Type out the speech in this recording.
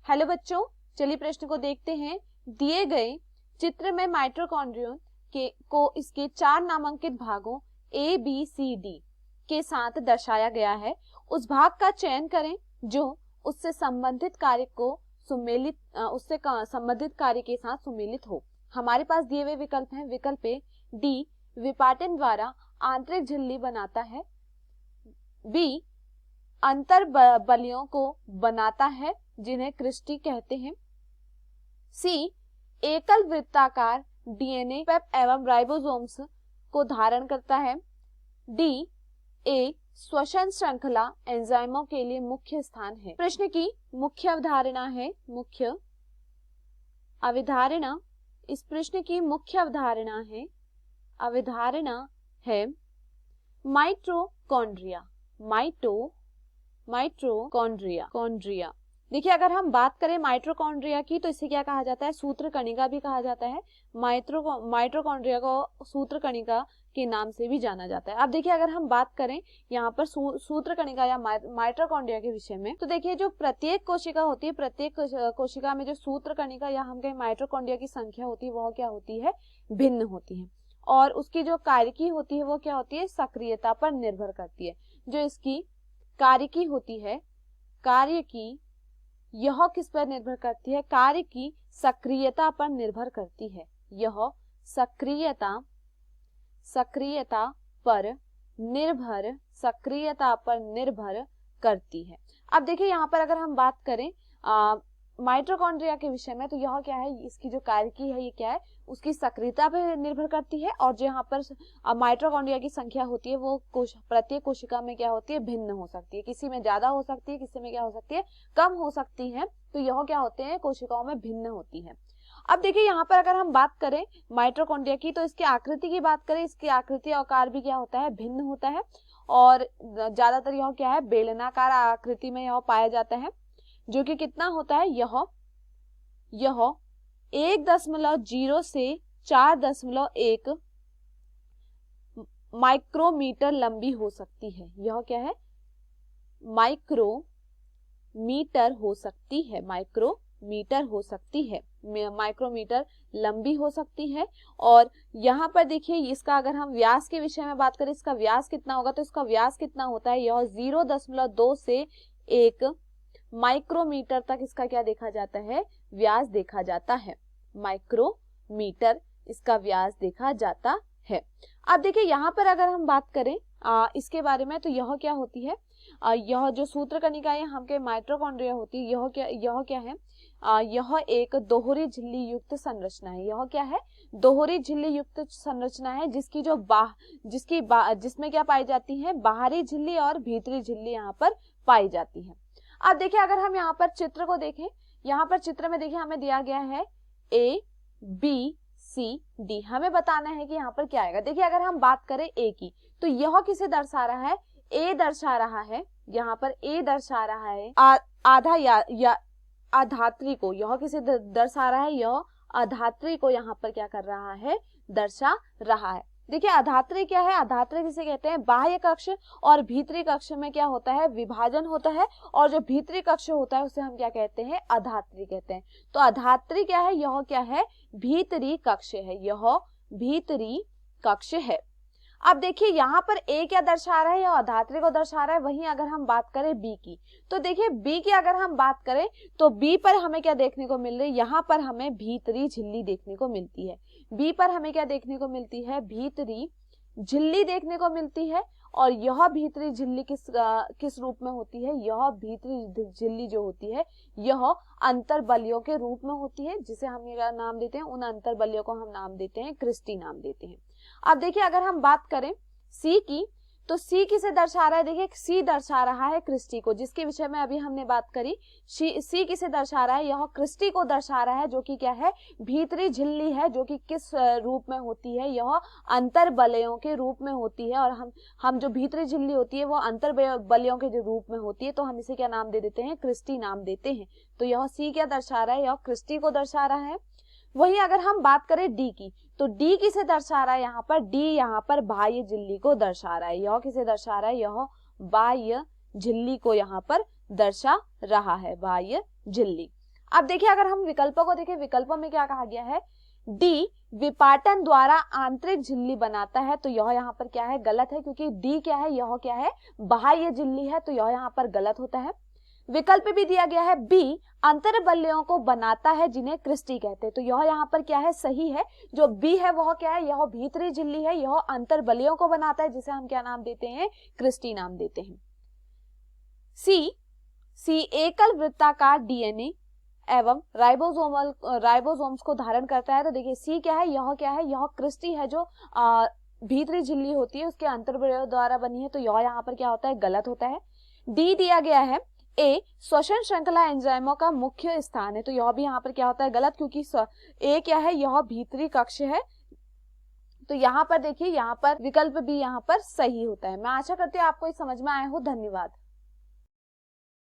Hello बच्चों, चलिए प्रश्न को देखते हैं। दिए गए चित्र में माइटोकॉन्ड्रियन को इसके 4 नामांकित भागों ए बी सी डी के साथ दर्शाया गया है। उस भाग का चयन करें जो उससे संबंधित कार्य के साथ सुमेलित हो। हमारे पास दिए हुए विकल्प हैं। विकल्प ए, डी विपाटन द्वारा आंतरिक झिल्ली बनाता है, बी अंतर बलियों को बनाता है जिन्हें क्रिस्टी कहते हैं, सी एकल वृत्ताकार डीएनए एवं राइबोसोम्स को धारण करता है, डी ए श्वसन श्रृंखला एंजाइमों के लिए मुख्य स्थान है। प्रश्न की मुख्य अवधारणा है, मुख्य अवधारणा, इस प्रश्न की मुख्य अवधारणा है माइटोकॉन्ड्रिया। माइटोकॉन्ड्रिया। देखिए, अगर हम बात करें माइटोकॉन्ड्रिया की तो इसे क्या कहा जाता है? सूत्र कणिका भी कहा जाता है। माइटोकॉन्ड्रिया को सूत्र कणिका के नाम से भी जाना जाता है। अब देखिए, अगर हम बात करें यहाँ पर सूत्र कणिका या माइटोकॉन्ड्रिया के विषय में, तो देखिए जो प्रत्येक कोशिका होती है, प्रत्येक कोशिका में जो सूत्र कणिका या हम कहें माइटोकॉन्ड्रिया की संख्या होती है वह क्या होती है? भिन्न होती है। और उसकी जो कार्यकी होती है वो क्या होती है? सक्रियता पर निर्भर करती है। जो इसकी कार्यकी होती है, कार्यकी, यह किस पर निर्भर करती है? कार्य की सक्रियता पर निर्भर करती है। यह सक्रियता पर निर्भर करती है। अब देखिए, यहाँ पर अगर हम बात करें माइटोकॉन्ड्रिया के विषय में, तो यह क्या है? इसकी जो कार्यकी है ये क्या है? उसकी सक्रियता पर निर्भर करती है। और जो यहाँ पर माइटोकॉन्ड्रिया की संख्या होती है वो प्रत्येक कोशिका में क्या होती है? भिन्न हो सकती है। किसी में ज्यादा हो सकती है, किसी में क्या हो सकती है? कम हो सकती है। तो यह क्या होते हैं? कोशिकाओं में भिन्न होती है। अब देखिए, यहाँ पर अगर हम बात करें माइटोकॉन्ड्रिया की, तो इसकी आकृति की बात करें, इसकी आकृति और आकार भी क्या होता है? भिन्न होता है। और ज्यादातर यह क्या है? बेलनाकार आकृति में यह पाया जाता है, जो कि कितना होता है? यह 1.0 से 4.1 माइक्रोमीटर लंबी हो सकती है। यह क्या है? माइक्रोमीटर हो सकती है। माइक्रोमीटर लंबी हो सकती है। और यहाँ पर देखिए, इसका अगर हम व्यास के विषय में बात करें, इसका व्यास कितना होगा? तो इसका व्यास कितना होता है? यह 0.2 से 1 माइक्रोमीटर तक इसका क्या देखा जाता है? व्यास देखा जाता है। माइक्रोमीटर इसका व्यास देखा जाता है। अब देखिए, यहाँ पर अगर हम बात करें इसके बारे में, तो यह क्या होती है? यह जो सूत्र कणिका है हमके माइटोकॉन्ड्रिया होती है, यह क्या है? यह एक दोहरी झिल्ली युक्त संरचना है। यह क्या है? दोहरी झिल्ली युक्त संरचना है, जिसमें क्या पाई जाती है? बाहरी झिल्ली और भीतरी झिल्ली यहाँ पर पाई जाती है। अब देखिए, अगर हम यहाँ पर चित्र को देखें, यहाँ पर चित्र में देखिए हमें दिया गया है ए बी सी डी। हमें बताना है कि यहाँ पर क्या आएगा। देखिए, अगर हम बात करें ए की, तो यह किसे दर्शा रहा है? ए दर्शा रहा है। यहाँ पर ए दर्शा रहा है आधा या अधात्री को। यह किसे दर्शा रहा है? यह अधात्री को यहाँ पर क्या कर रहा है? दर्शा रहा है। देखिए, अधात्री क्या है? अधात्री जिसे कहते हैं बाह्य कक्ष और भीतरी कक्ष में क्या होता है? विभाजन होता है। और जो भीतरी कक्ष होता है उसे हम क्या कहते हैं? अधात्री कहते हैं। तो अधात्री क्या है? यह क्या है? भीतरी कक्ष है। यह भीतरी कक्ष है। अब देखिए, यहाँ पर ए क्या दर्शा रहा है? यह अधात्री को दर्शा रहा है। वहीं अगर हम बात करें बी की, तो देखिए बी की अगर हम बात करें तो बी पर हमें क्या देखने को मिल रही है? यहाँ पर हमें भीतरी झिल्ली देखने को मिलती है। बी पर हमें क्या देखने को मिलती है? भीतरी झिल्ली देखने को मिलती है। और यह भीतरी झिल्ली किस रूप में होती है? यह भीतरी झिल्ली जो होती है यह अंतर बलियों के रूप में होती है, जिसे हम ये नाम देते हैं, उन अंतर बलियों को हम नाम देते हैं क्रिस्टी नाम देते हैं। अब देखिए, अगर हम बात करें सी की, तो सी किसे दर्शा रहा है? देखिए, सी दर्शा रहा है क्रिस्टी को, जिसके विषय में अभी हमने बात करी। सी किसे दर्शा रहा है? यह क्रिस्टी को दर्शा रहा है, जो कि क्या है? भीतरी झिल्ली है, जो कि किस रूप में होती है? यह अंतर बलियों के रूप में होती है। और हम जो भीतरी झिल्ली होती है वो अंतर बलियों के जो रूप में होती है, तो हम इसे क्या नाम दे देते हैं? क्रिस्टी नाम देते हैं। तो यह सी क्या दर्शा रहा है? यह क्रिस्टी को दर्शा रहा है। वहीं अगर हम बात करें डी की, तो डी किसे दर्शा रहा है? यहाँ पर डी यहाँ पर बाह्य झिल्ली को दर्शा रहा है। यह किसे दर्शा रहा है? यह बाह्य झिल्ली को यहाँ पर दर्शा रहा है, बाह्य झिल्ली। अब देखिए अगर हम विकल्पों को देखें, विकल्पों में क्या कहा गया है, डी विपाटन द्वारा आंतरिक झिल्ली बनाता है, तो यह यहाँ पर क्या है, गलत है, क्योंकि डी क्या है, यह क्या है, बाह्य झिल्ली है, तो यह यहाँ पर गलत होता है। विकल्प भी दिया गया है बी अंतर्बलियों को बनाता है जिन्हें क्रिस्टी कहते हैं, तो यह यहाँ पर क्या है, सही है। जो बी है वह क्या है, यह भीतरी झिल्ली है, यह अंतर्बलियों को बनाता है, जिसे हम क्या नाम देते हैं, क्रिस्टी नाम देते हैं। सी एकल वृत्ताकार डीएनए एवं राइबोसोम्स को धारण करता है, तो देखिए सी क्या है, यह क्या है, यह क्रिस्टी है, जो भीतरी झिल्ली होती है उसके अंतर्बलियों द्वारा बनी है, तो यह यहाँ पर क्या होता है, गलत होता है। डी दिया गया है ए श्वसन श्रृंखला एंजाइमों का मुख्य स्थान है, तो यह भी यहाँ पर क्या होता है, गलत, क्योंकि ए क्या है, यह भीतरी कक्ष है, तो यहाँ पर देखिए यहाँ पर विकल्प भी यहाँ पर सही होता है। मैं आशा करती हूँ आपको ये समझ में आया हो। धन्यवाद।